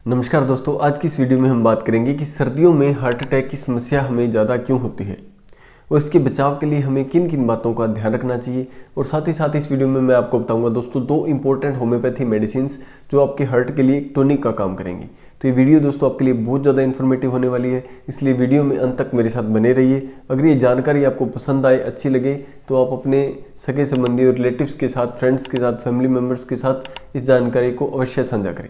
नमस्कार दोस्तों, आज की इस वीडियो में हम बात करेंगे कि सर्दियों में हार्ट अटैक की समस्या हमें ज़्यादा क्यों होती है और इसके बचाव के लिए हमें किन किन बातों का ध्यान रखना चाहिए। और साथ ही साथ इस वीडियो में मैं आपको बताऊंगा दोस्तों 2 इंपॉर्टेंट होम्योपैथी मेडिसिन जो आपके हार्ट के लिए एक टॉनिक का काम करेंगी। तो ये वीडियो दोस्तों आपके लिए बहुत ज़्यादा इन्फॉर्मेटिव होने वाली है, इसलिए वीडियो में अंत तक मेरे साथ बने रहिए। अगर ये जानकारी आपको पसंद आए, अच्छी लगे, तो आप अपने सगे संबंधी और रिलेटिव्स के साथ, फ्रेंड्स के साथ, फैमिली मेम्बर्स के साथ इस जानकारी को अवश्य साझा करें।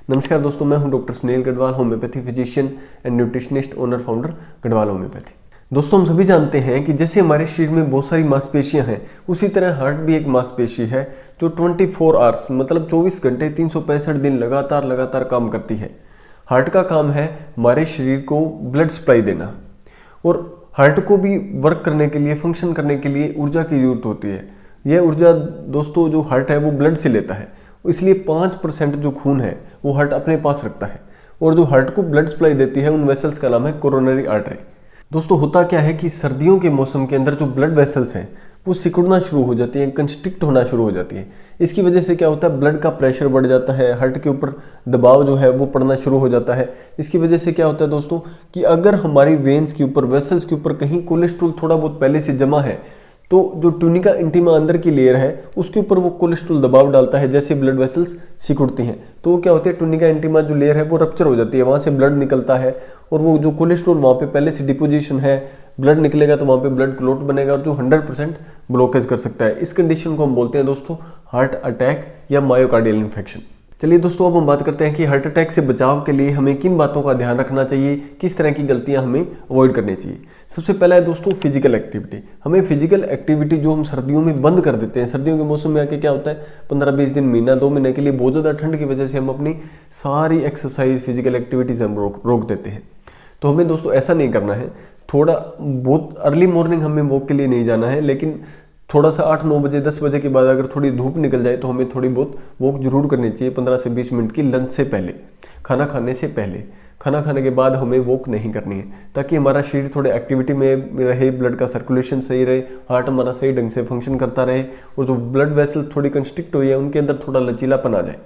नमस्कार दोस्तों, मैं हूं doctor Sunil Garhwal, homeopathy physician and nutritionist, owner founder Garhwal homeopathy. दोस्तों, हम सभी जानते हैं कि जैसे हमारे शरीर में बहुत सारी मांसपेशियां हैं, उसी तरह हार्ट भी एक मांसपेशी है जो 24 आवर्स मतलब 24 घंटे 365 दिन लगातार काम करती है। हार्ट का काम है हमारे शरीर को ब्लड सप्लाई देना, और हार्ट को भी वर्क करने के लिए, फंक्शन करने के लिए ऊर्जा की जरूरत होती है। यह ऊर्जा दोस्तों जो हार्ट है वो ब्लड से लेता है, इसलिए 5% जो खून है वो हार्ट अपने पास रखता है, और जो हार्ट को ब्लड सप्लाई देती है उन वेसल्स का नाम है कोरोनरी आर्टरी। दोस्तों, होता क्या है कि सर्दियों के मौसम के अंदर जो ब्लड वेसल्स हैं वो सिकुड़ना शुरू हो जाती हैं, कंस्ट्रिक्ट होना शुरू हो जाती है। इसकी वजह से क्या होता है, ब्लड का प्रेशर बढ़ जाता है, हार्ट के ऊपर दबाव जो है वो पड़ना शुरू हो जाता है। इसकी वजह से क्या होता है दोस्तों कि अगर हमारी वेन्स के ऊपर, वेसल्स के ऊपर कहीं कोलेस्ट्रॉल थोड़ा बहुत पहले से जमा है, तो जो ट्यूनिका इंटीमा अंदर की लेयर है उसके ऊपर वो कोलेस्ट्रॉल दबाव डालता है। जैसे ब्लड वेसल्स सिकुड़ती हैं तो वो क्या होती है, ट्यूनिका इंटीमा जो लेयर है वो रप्चर हो जाती है, वहाँ से ब्लड निकलता है, और वो जो कोलेस्ट्रॉल वहाँ पे पहले से डिपोजिशन है, ब्लड निकलेगा तो वहाँ पे ब्लड क्लॉट बनेगा, और जो 100% ब्लॉकेज कर सकता है। इस कंडीशन को हम बोलते हैं दोस्तों हार्ट अटैक या मायोकार्डियल इन्फेक्शन। चलिए दोस्तों, अब हम बात करते हैं कि हार्ट अटैक से बचाव के लिए हमें किन बातों का ध्यान रखना चाहिए, किस तरह की गलतियां हमें अवॉइड करनी चाहिए। सबसे पहला है दोस्तों फिजिकल एक्टिविटी। हमें फिजिकल एक्टिविटी जो हम सर्दियों में बंद कर देते हैं, सर्दियों के मौसम में आके क्या होता है 15-20 दिन, महीना 2 महीने के लिए बहुत ज़्यादा ठंड की वजह से हम अपनी सारी एक्सरसाइज, फिजिकल एक्टिविटीज़ हम रोक देते हैं। तो हमें दोस्तों ऐसा नहीं करना है। थोड़ा बहुत अर्ली मॉर्निंग हमें वॉक के लिए नहीं जाना है, लेकिन थोड़ा सा 8-9 बजे, 10 बजे के बाद अगर थोड़ी धूप निकल जाए तो हमें थोड़ी बहुत वॉक जरूर करनी चाहिए 15 से 20 मिनट की, लंच से पहले, खाना खाने से पहले। खाना खाने के बाद हमें वॉक नहीं करनी है, ताकि हमारा शरीर थोड़े एक्टिविटी में रहे, ब्लड का सर्कुलेशन सही रहे, हार्ट हमारा सही ढंग से फंक्शन करता रहे, और जो ब्लड वेसल्स थोड़ी कंस्ट्रिक्ट हुई है उनके अंदर थोड़ा लचीलापन आ जाए।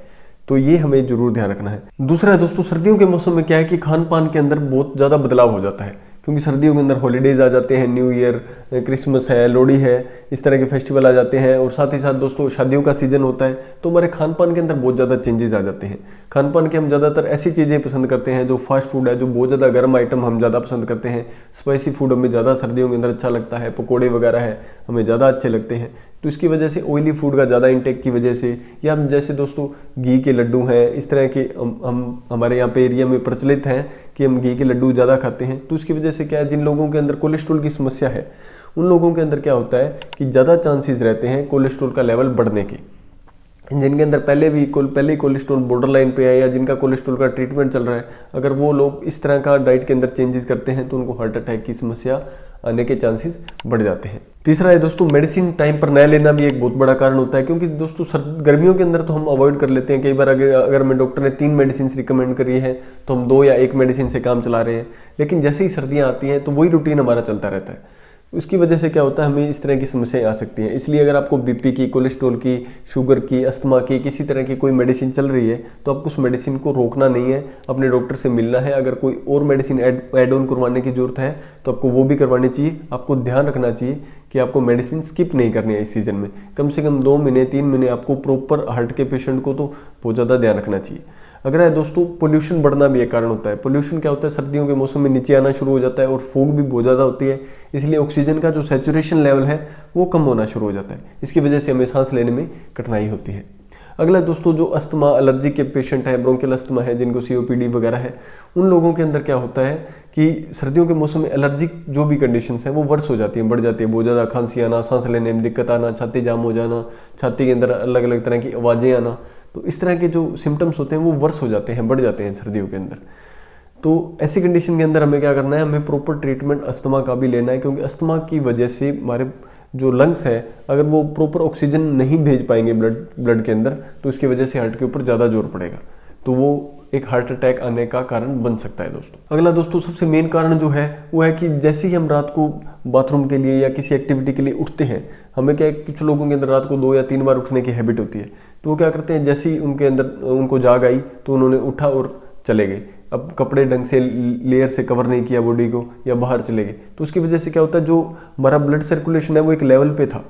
तो ये हमें जरूर ध्यान रखना है। दूसरा है दोस्तों, सर्दियों के मौसम में क्या है कि खान पान के अंदर बहुत ज़्यादा बदलाव हो जाता है, क्योंकि सर्दियों के अंदर हॉलीडेज आ जाते हैं, न्यू ईयर, क्रिसमस है, लोहड़ी है, इस तरह के फेस्टिवल आ जाते हैं, और साथ ही साथ दोस्तों शादियों का सीजन होता है, तो हमारे खान पान के अंदर बहुत ज़्यादा चेंजेस आ जाते हैं। खान पान के हम ज़्यादातर ऐसी चीज़ें पसंद करते हैं जो फास्ट फूड है, जो बहुत ज़्यादा गर्म आइटम हम ज़्यादा पसंद करते हैं। स्पाइसी फूड हमें ज़्यादा सर्दियों के अंदर अच्छा लगता है, पकौड़े वगैरह है हमें ज़्यादा अच्छे लगते हैं। तो इसकी वजह से ऑयली फूड का ज़्यादा इंटेक की वजह से, या हम जैसे दोस्तों घी के लड्डू हैं, इस तरह के हम हमारे यहाँ पे एरिया में प्रचलित हैं कि हम घी के लड्डू ज़्यादा खाते हैं। तो इसकी वजह से क्या है, जिन लोगों के अंदर कोलेस्ट्रॉल की समस्या है उन लोगों के अंदर क्या होता है कि ज़्यादा चांसेस रहते हैं कोलेस्ट्रॉल का लेवल बढ़ने के। जिनके अंदर पहले ही कोलेस्ट्रॉल बॉर्डर लाइन पे है, या जिनका कोलेस्ट्रॉल का ट्रीटमेंट चल रहा है, अगर वो लोग इस तरह का डाइट के अंदर चेंजेस करते हैं तो उनको हार्ट अटैक की समस्या आने के चांसेस बढ़ जाते हैं। तीसरा है दोस्तों मेडिसिन टाइम पर न लेना भी एक बहुत बड़ा कारण होता है, क्योंकि दोस्तों गर्मियों के अंदर तो हम अवॉइड कर लेते हैं। कई बार अगर हमें डॉक्टर ने 3 मेडिसिन रिकमेंड करी है तो हम 2 या 1 मेडिसिन से काम चला रहे हैं, लेकिन जैसे ही सर्दियाँ आती हैं तो वही रूटीन हमारा चलता रहता है। उसकी वजह से क्या होता है, हमें इस तरह की समस्याएं आ सकती हैं। इसलिए अगर आपको बीपी की, कोलेस्ट्रॉल की, शुगर की, अस्थमा की, किसी तरह की कोई मेडिसिन चल रही है तो आपको उस मेडिसिन को रोकना नहीं है, अपने डॉक्टर से मिलना है। अगर कोई और मेडिसिन ऐड ऑन करवाने की जरूरत है तो आपको वो भी करवानी चाहिए। आपको ध्यान रखना चाहिए कि आपको मेडिसिन स्किप नहीं करनी है इस सीजन में। कम से कम 2 महीने, 3 महीने आपको प्रॉपर हार्ट के पेशेंट को तो बहुत ज़्यादा ध्यान रखना चाहिए। अगर है दोस्तों पोल्यूशन बढ़ना भी एक कारण होता है। पोल्यूशन क्या होता है, सर्दियों के मौसम में नीचे आना शुरू हो जाता है, और फॉग भी बहुत ज़्यादा होती है, इसलिए ऑक्सीजन का जो सैचुरेशन लेवल है वो कम होना शुरू हो जाता है। इसकी वजह से हमें सांस लेने में कठिनाई होती है। अगला दोस्तों जो अस्थमा, एलर्जी के पेशेंट हैं, ब्रोंकियल अस्थमा है, जिनको COPD वगैरह है, उन लोगों के अंदर क्या होता है कि सर्दियों के मौसम में एलर्जिक जो भी कंडीशंस हैं वो वर्स हो जाती हैं, बढ़ जाती है। बहुत ज़्यादा खांसी आना, सांस लेने में दिक्कत आना, छाती जाम हो जाना, छाती के अंदर अलग अलग तरह की आवाज़ें आना, तो इस तरह के जो सिम्टम्स होते हैं वो वर्स हो जाते हैं, बढ़ जाते हैं सर्दियों के अंदर। तो ऐसी कंडीशन के अंदर हमें क्या करना है, हमें प्रॉपर ट्रीटमेंट अस्थमा का भी लेना है, क्योंकि अस्थमा की वजह से हमारे जो लंग्स है, अगर वो प्रॉपर ऑक्सीजन नहीं भेज पाएंगे ब्लड के अंदर, तो इसकी वजह से हार्ट के ऊपर ज़्यादा जोर पड़ेगा, तो वो एक हार्ट अटैक आने का कारण बन सकता है दोस्तों। अगला दोस्तों सबसे मेन कारण जो है वो है कि जैसे ही हम रात को बाथरूम के लिए या किसी एक्टिविटी के लिए उठते हैं, हमें क्या है, कुछ लोगों के अंदर रात को 2 या 3 बार उठने की हैबिट होती है, तो वो क्या करते हैं, जैसे ही उनके अंदर उनको जाग आई तो उन्होंने उठा और चले गए, अब कपड़े ढंग से लेयर से कवर नहीं किया बॉडी को या बाहर चले गए, तो उसकी वजह से क्या होता है, जो हमारा ब्लड सर्कुलेशन है वो एक लेवल पे था,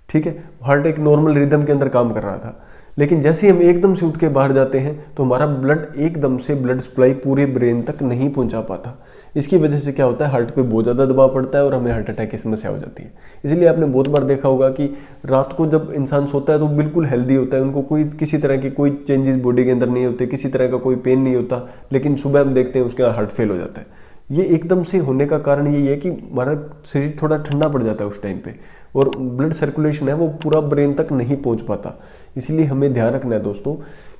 ठीक है, हार्ट एक नॉर्मल रिदम के अंदर काम कर रहा था। लेकिन जैसे ही हम एकदम से उठ के बाहर जाते हैं तो हमारा ब्लड एकदम से ब्लड सप्लाई पूरे ब्रेन तक नहीं पहुंचा पाता। इसकी वजह से क्या होता है, हार्ट पे बहुत ज़्यादा दबाव पड़ता है और हमें हार्ट अटैक की समस्या हो जाती है। इसलिए आपने बहुत बार देखा होगा कि रात को जब इंसान सोता है तो बिल्कुल हेल्दी होता है, उनको कोई किसी तरह की कोई चेंजेस बॉडी के अंदर नहीं होते, किसी तरह का कोई पेन नहीं होता, लेकिन सुबह हम देखते हैं उसका हार्ट फेल हो जाता है। ये एकदम से होने का कारण यही है कि हमारा शरीर थोड़ा ठंडा पड़ जाता है उस टाइम पे, और ब्लड सर्कुलेशन है वो पूरा ब्रेन तक नहीं पहुंच पाता। इसलिए हमें ध्यान रखना है दोस्तों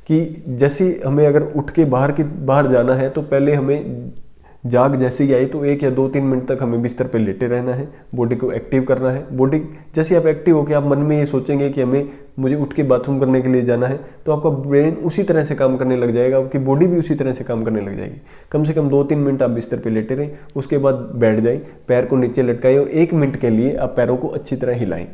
कि जैसे हमें अगर उठ के बाहर जाना है तो पहले हमें जाग जैसे ही आई तो 1 या 2-3 मिनट तक हमें बिस्तर पे लेटे रहना है, बॉडी को एक्टिव करना है। बॉडी जैसे आप एक्टिव होकर आप मन में ये सोचेंगे कि मुझे उठ के बाथरूम करने के लिए जाना है, तो आपका ब्रेन उसी तरह से काम करने लग जाएगा, आपकी बॉडी भी उसी तरह से काम करने लग जाएगी। कम से कम 2-3 मिनट आप बिस्तर पे लेटे रहें, उसके बाद बैठ जाएं, पैर को नीचे लटकाएं और 1 मिनट के लिए आप पैरों को अच्छी तरह हिलाएं।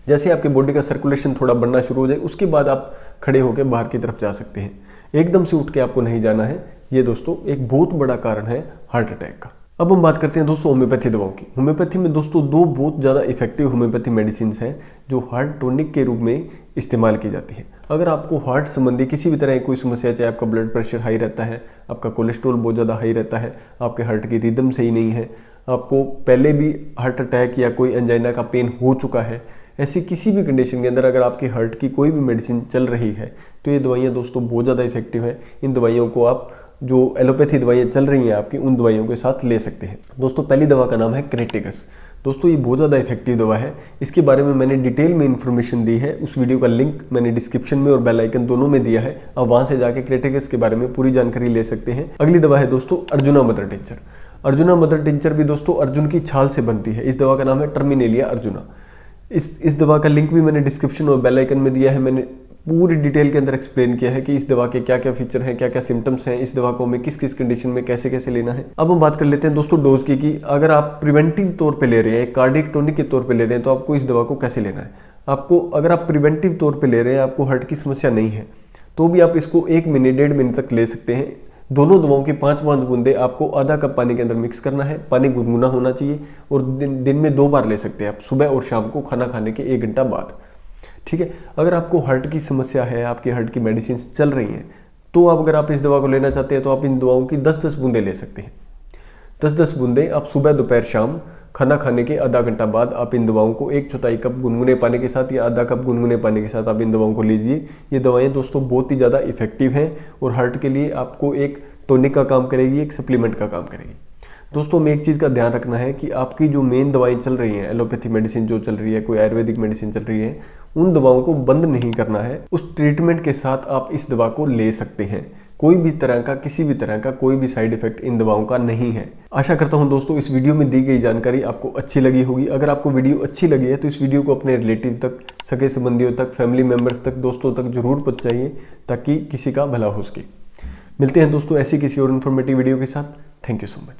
जैसे आपकी बॉडी का सर्कुलेशन थोड़ा बढ़ना शुरू हो जाए उसके बाद आप खड़े होकर बाहर की तरफ जा सकते हैं। एकदम से उठ के आपको नहीं जाना है। ये दोस्तों एक बहुत बड़ा कारण है हार्ट अटैक का। अब हम बात करते हैं दोस्तों होम्योपैथी दवाओं की। होम्योपैथी में दोस्तों 2 बहुत ज़्यादा इफेक्टिव होम्योपैथी मेडिसिन हैं जो हार्ट टॉनिक के रूप में इस्तेमाल की जाती है। अगर आपको हार्ट संबंधी किसी भी तरह की कोई समस्या है, चाहे आपका ब्लड प्रेशर हाई रहता है, आपका कोलेस्ट्रॉल बहुत ज़्यादा हाई रहता है, आपके हार्ट की रिदम सही नहीं है, आपको पहले भी हार्ट अटैक या कोई एंजाइना का पेन हो चुका है, ऐसी किसी भी कंडीशन के अंदर अगर आपकी हार्ट की कोई भी मेडिसिन चल रही है तो ये दवाइयाँ दोस्तों बहुत ज़्यादा इफेक्टिव है। इन दवाइयों को आप जो एलोपैथी दवाइयाँ चल रही हैं आपकी, उन दवाइयों के साथ ले सकते हैं। दोस्तों पहली दवा का नाम है क्रेटिकस। दोस्तों ये बहुत ज़्यादा इफेक्टिव दवा है। इसके बारे में मैंने डिटेल में इन्फॉर्मेशन दी है, उस वीडियो का लिंक मैंने डिस्क्रिप्शन में और बेल आइकन दोनों में दिया है। आप वहाँ से जाके क्रेटिकस के बारे में पूरी जानकारी ले सकते हैं। अगली दवा है दोस्तों arjuna mother tincture. Arjuna mother tincture भी दोस्तों अर्जुन की छाल से बनती है। इस दवा का नाम है टर्मिनेलिया अर्जुना। इस दवा का लिंक भी मैंने डिस्क्रिप्शन और बेल आइकन में दिया है। मैंने पूरी डिटेल के अंदर एक्सप्लेन किया है कि इस दवा के क्या क्या फीचर हैं, क्या क्या सिम्टम्स हैं, इस दवा को हमें किस किस कंडीशन में कैसे कैसे लेना है। अब हम बात कर लेते हैं दोस्तों डोज की, कि अगर आप प्रिवेंटिव तौर पे ले रहे हैं, कार्डियक टॉनिक के तौर पे ले रहे हैं, तो आपको इस दवा को कैसे लेना है। आपको अगर आप प्रिवेंटिव तौर पे ले रहे हैं, आपको हार्ट की समस्या नहीं है, तो भी आप इसको 1 मिनट 1.5 मिनट तक ले सकते हैं। दोनों दवाओं की 5-5 बूंदे आपको आधा कप पानी के अंदर मिक्स करना है। पानी गुनगुना होना चाहिए और दिन में 2 बार ले सकते हैं आप, सुबह और शाम को खाना खाने के 1 घंटा बाद, ठीक है। अगर आपको हार्ट की समस्या है, आपकी हार्ट की मेडिसिन चल रही हैं, तो अगर आप इस दवा को लेना चाहते हैं तो आप इन दवाओं की 10-10 बूंदे ले सकते हैं। 10-10 बूंदे आप सुबह दोपहर शाम खाना खाने के आधा घंटा बाद आप इन दवाओं को 1/4 कप गुनगुने पानी के साथ या आधा कप गुनगुने पानी के साथ आप इन दवाओं को लीजिए। ये दवाएं दोस्तों बहुत ही ज़्यादा इफेक्टिव हैं और हार्ट के लिए आपको एक टॉनिक का काम करेगी, एक सप्लीमेंट का काम करेगी। दोस्तों में एक चीज़ का ध्यान रखना है कि आपकी जो मेन दवाएं चल रही हैं, एलोपैथी मेडिसिन जो चल रही है, कोई आयुर्वेदिक मेडिसिन चल रही है, उन दवाओं को बंद नहीं करना है। उस ट्रीटमेंट के साथ आप इस दवा को ले सकते हैं। कोई भी तरह का, किसी भी तरह का कोई भी साइड इफेक्ट इन दवाओं का नहीं है। आशा करता हूं दोस्तों इस वीडियो में दी गई जानकारी आपको अच्छी लगी होगी। अगर आपको वीडियो अच्छी लगी है तो इस वीडियो को अपने रिलेटिव तक, सगे संबंधियों तक, फैमिली मेम्बर्स तक, दोस्तों तक जरूर पहुंचाइए ताकि किसी का भला हो सके। मिलते हैं दोस्तों ऐसी किसी और इन्फॉर्मेटिव वीडियो के साथ। Thank you so much.